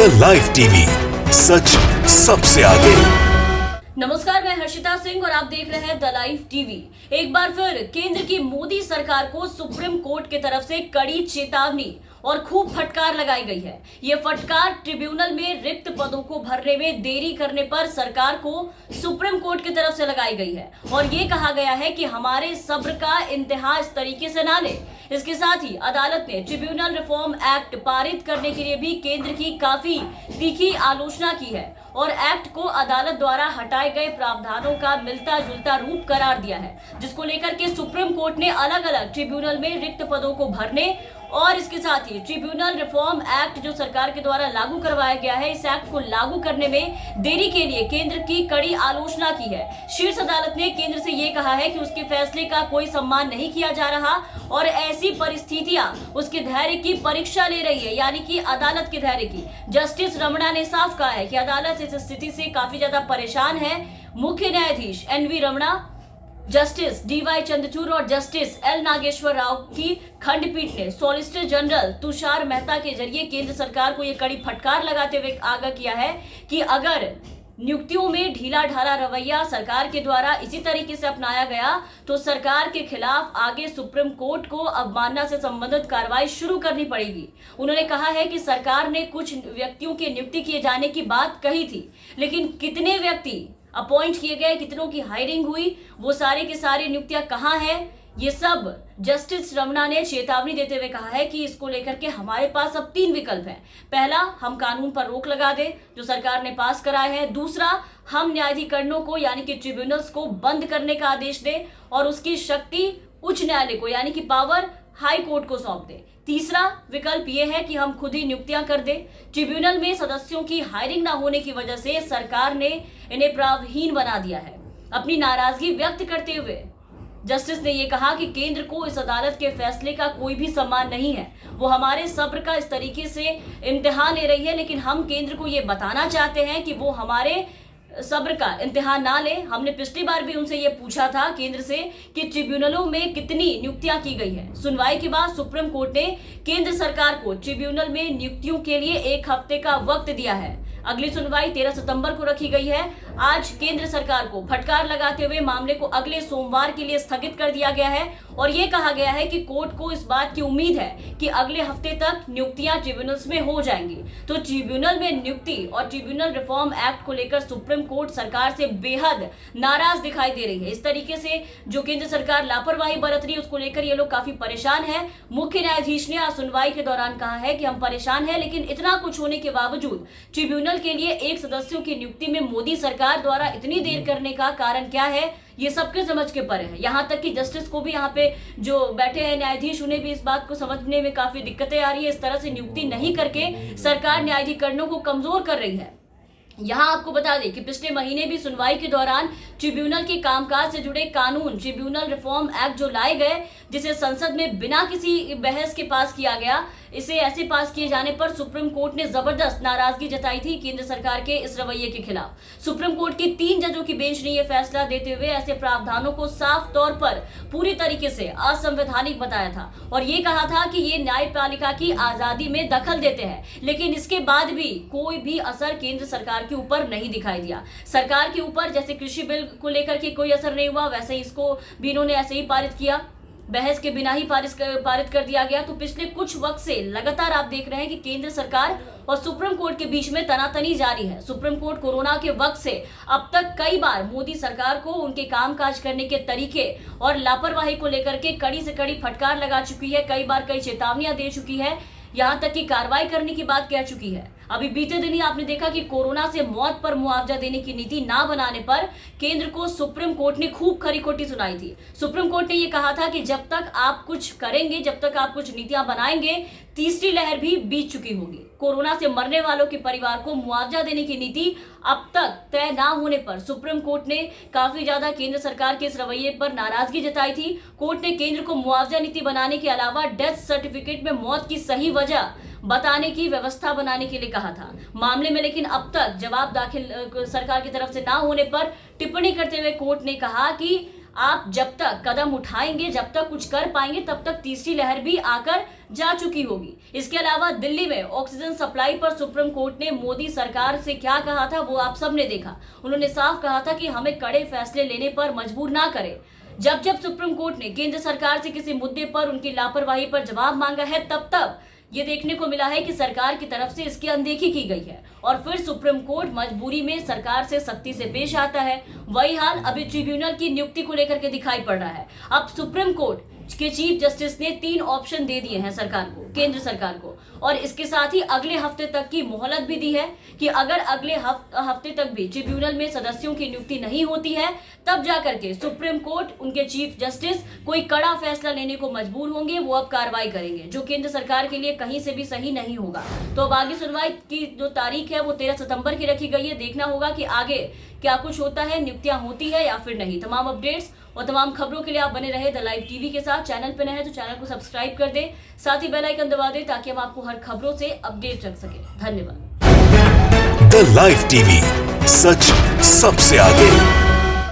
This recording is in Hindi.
द लाइव टीवी, सच सबसे आगे। नमस्कार, मैं हर्षिता सिंह और आप देख रहे हैं द लाइव टीवी। एक बार फिर केंद्र की मोदी सरकार को सुप्रीम कोर्ट की तरफ से कड़ी चेतावनी और खूब फटकार लगाई गई है। ये फटकार ट्रिब्यूनल में रिक्त पदों को भरने में देरी करने पर सरकार को सुप्रीम कोर्ट की तरफ से लगाई गई है और ये कहा गया है कि हमारे सब्र का इंतहा इस तरीके से ना ले। इसके साथ ही अदालत ने ट्रिब्यूनल रिफॉर्म एक्ट पारित करने के लिए भी केंद्र की काफी तीखी आलोचना की है और एक्ट को अदालत द्वारा हटाए गए प्रावधानों का मिलता जुलता रूप करार दिया है, जिसको लेकर के सुप्रीम कोर्ट ने अलग अलग ट्रिब्यूनल में रिक्त पदों को भरने और इसके साथ ही ट्रिब्यूनल रिफॉर्म एक्ट जो सरकार के द्वारा लागू करवाया गया है, इस एक्ट को लागू करने में देरी के लिए केंद्र की कड़ी आलोचना की है। शीर्ष अदालत ने केंद्र से ये कहा है कि उसके फैसले का कोई सम्मान नहीं किया जा रहा और ऐसी परिस्थितियां उसके धैर्य की परीक्षा ले रही है, यानी कि अदालत के धैर्य की। जस्टिस रमणा ने साफ कहा है कि अदालत इस स्थिति से काफी ज्यादा परेशान है। मुख्य न्यायाधीश एनवी रमणा, जस्टिस डीवाई चंद्रचूड़ और जस्टिस एल नागेश्वर राव की खंडपीठ ने सॉलिसिटर जनरल तुषार मेहता के जरिए केंद्र सरकार को यह कड़ी फटकार लगाते हुए आगाह किया है कि अगर नियुक्तियों में ढीला ढाला रवैया सरकार के द्वारा इसी तरीके से अपनाया गया तो सरकार के खिलाफ आगे सुप्रीम कोर्ट को अवमानना से संबंधित कार्रवाई शुरू करनी पड़ेगी। उन्होंने कहा है कि सरकार ने कुछ व्यक्तियों की नियुक्ति किए जाने की बात कही थी, लेकिन कितने व्यक्ति अपॉइंट किए गए, कितनों की हायरिंग हुई, वो सारी की सारी नियुक्तियां कहाँ हैं, ये सब जस्टिस रमणा ने चेतावनी देते हुए कहा है कि इसको लेकर के हमारे पास अब 3 विकल्प हैं। पहला, हम कानून पर रोक लगा दें जो सरकार ने पास कराए हैं। दूसरा, हम न्यायाधिकरणों को यानी कि ट्रिब्यूनल्स को बंद करने का आदेश दें और उसकी शक्ति उच्च न्यायालय को यानी कि पावर हाई कोर्ट को सौंप दें। तीसरा विकल्प यह है कि हम खुद ही नियुक्तियां कर दें। ट्रिब्यूनल में सदस्यों की हायरिंग न होने की वजह से सरकार ने इन्हें प्रावहीन बना दिया है। अपनी नाराजगी व्यक्त करते हुए जस्टिस ने यह कहा कि केंद्र को इस अदालत के फैसले का कोई भी सम्मान नहीं है। वो हमारे सब्र का इस तरीके से इम्तिहान ले रही है, लेकिन हम केंद्र को ये बताना चाहते हैं कि वो हमारे सब्र का इम्तिहान ना ले। हमने पिछली बार भी उनसे ये पूछा था केंद्र से कि ट्रिब्यूनलों में कितनी नियुक्तियां की गई है। सुनवाई के बाद सुप्रीम कोर्ट ने केंद्र सरकार को ट्रिब्यूनल में नियुक्तियों के लिए 1 हफ्ते का वक्त दिया है। अगली सुनवाई 13 सितंबर को रखी गई है। आज केंद्र सरकार को फटकार लगाते हुए मामले को अगले सोमवार के लिए स्थगित कर दिया गया है और ये कहा गया है कि कोर्ट को इस बात की उम्मीद है कि अगले हफ्ते तक नियुक्तियां ट्रिब्यूनल्स में हो जाएंगी। तो ट्रिब्यूनल में नियुक्ति और ट्रिब्यूनल रिफॉर्म एक्ट को लेकर सुप्रीम कोर्ट सरकार से बेहद नाराज दिखाई दे रही है। इस तरीके से जो केंद्र सरकार लापरवाही बरत रही है उसको लेकर ये लोग काफी परेशान है। मुख्य न्यायाधीश ने आज सुनवाई के दौरान कहा है कि हम परेशान है, लेकिन इतना कुछ होने के बावजूद ट्रिब्यूनल के लिए 1 सदस्यों की नियुक्ति में मोदी सरकार द्वारा इतनी देर करने का कारण क्या है, ये सबके समझ के परे है। यहाँ तक कि जस्टिस को भी, यहाँ पे जो बैठे हैं न्यायाधीश, उन्हें भी इस बात को समझने में काफी दिक्कतें आ रही है। इस तरह से नियुक्ति नहीं करके सरकार न्यायाधिकरणों को कमजोर कर रही है। यहाँ आपको बता दें कि पिछले महीने भी सुनवाई के दौरान ट्रिब्यूनल के कामकाज से जुड़े कानून, ट्रिब्यूनल रिफॉर्म एक्ट जो लाए गए, जिसे संसद में बिना किसी बहस के पास किया गया, इसे ऐसे पास किए जाने पर सुप्रीम कोर्ट ने जबरदस्त नाराजगी जताई थी केंद्र सरकार के इस रवैये के खिलाफ। सुप्रीम कोर्ट की 3 जजों की बेंच ने यह फैसला देते हुए ऐसे प्रावधानों को साफ तौर पर पूरी तरीके से असंवैधानिक बताया था और ये कहा था कि ये न्यायपालिका की आजादी में दखल देते हैं, लेकिन इसके बाद भी कोई भी असर केंद्र सरकार के ऊपर नहीं दिखाई दिया। सरकार के ऊपर जैसे कृषि बिल को लेकर के कोई असर नहीं हुआ, वैसे ही इसको भी इन्होंने ऐसे ही पारित किया, बहस के बिना ही पारित कर दिया गया। तो पिछले कुछ वक्त से लगातार आप देख रहे हैं कि केंद्र सरकार और सुप्रीम कोर्ट के बीच में तनातनी जारी है। सुप्रीम कोर्ट कोरोना के वक्त से अब तक कई बार मोदी सरकार को उनके कामकाज करने के तरीके और लापरवाही को लेकर के कड़ी से कड़ी फटकार लगा चुकी है। कई बार कई चेतावनियां दे चुकी है, यहाँ तक कि कार्रवाई करने की बात कह चुकी है। अभी बीते दिन ही आपने देखा कि कोरोना से मौत पर मुआवजा देने की नीति ना बनाने पर केंद्र को सुप्रीम कोर्ट ने खूब खरी खोटी सुनाई थी। सुप्रीम कोर्ट ने यह कहा था कि जब तक आप कुछ करेंगे, जब तक आप कुछ नीतियां बनाएंगे, तीसरी लहर भी बीत चुकी होगी। कोरोना से मरने वालों के परिवार को मुआवजा देने की नीति अब तक तय ना होने पर सुप्रीम कोर्ट ने काफी ज्यादा केंद्र सरकार के इस रवैये पर नाराजगी जताई थी। कोर्ट ने केंद्र को मुआवजा नीति बनाने के अलावा डेथ सर्टिफिकेट में मौत की सही वजह बताने की व्यवस्था बनाने के लिए कहा था मामले में, लेकिन अब तक जवाब दाखिल सरकार की तरफ से ना होने पर टिप्पणी करते हुए कोर्ट ने कहा कि आप जब तक कदम उठाएंगे, जब तक कुछ कर पाएंगे, तब तक तीसरी लहर भी आकर जा चुकी होगी। इसके अलावा दिल्ली में ऑक्सीजन सप्लाई पर सुप्रीम कोर्ट ने मोदी सरकार से क्या कहा था वो आप सबने देखा। उन्होंने साफ कहा था कि हमें कड़े फैसले लेने पर मजबूर ना करें। जब जब सुप्रीम कोर्ट ने केंद्र सरकार से किसी मुद्दे पर उनकी लापरवाही पर जवाब मांगा है, तब तब ये देखने को मिला है कि सरकार की तरफ से इसकी अनदेखी की गई है और फिर सुप्रीम कोर्ट मजबूरी में सरकार से सख्ती से पेश आता है। वही हाल अभी ट्रिब्यूनल की नियुक्ति को लेकर के दिखाई पड़ रहा है। अब सुप्रीम कोर्ट के चीफ जस्टिस ने 3 ऑप्शन दे दिए हैं सरकार को, केंद्र सरकार को, और इसके साथ ही अगले हफ्ते तक की मोहलत भी दी है कि अगर अगले हफ्ते तक भी ट्रिब्यूनल में सदस्यों की नियुक्ति नहीं होती है, तब जाकर के सुप्रीम कोर्ट, उनके चीफ जस्टिस कोई कड़ा फैसला लेने को मजबूर होंगे। वो अब कार्रवाई करेंगे जो केंद्र सरकार के लिए कहीं से भी सही नहीं होगा। तो अब आगे सुनवाई की जो तारीख है वो 13 सितंबर की रखी गई है। देखना होगा कि आगे क्या कुछ होता है, नियुक्तियां होती है या फिर नहीं। तमाम अपडेट्स और तमाम खबरों के लिए आप बने रहे द लाइव टीवी के साथ। चैनल पे नए हैं तो चैनल को सब्सक्राइब कर दें, साथ ही बेल आइकन दबा दें ताकि हम आपको हर खबरों से अपडेट रख सके। धन्यवाद। द लाइव टीवी, सच सबसे आगे।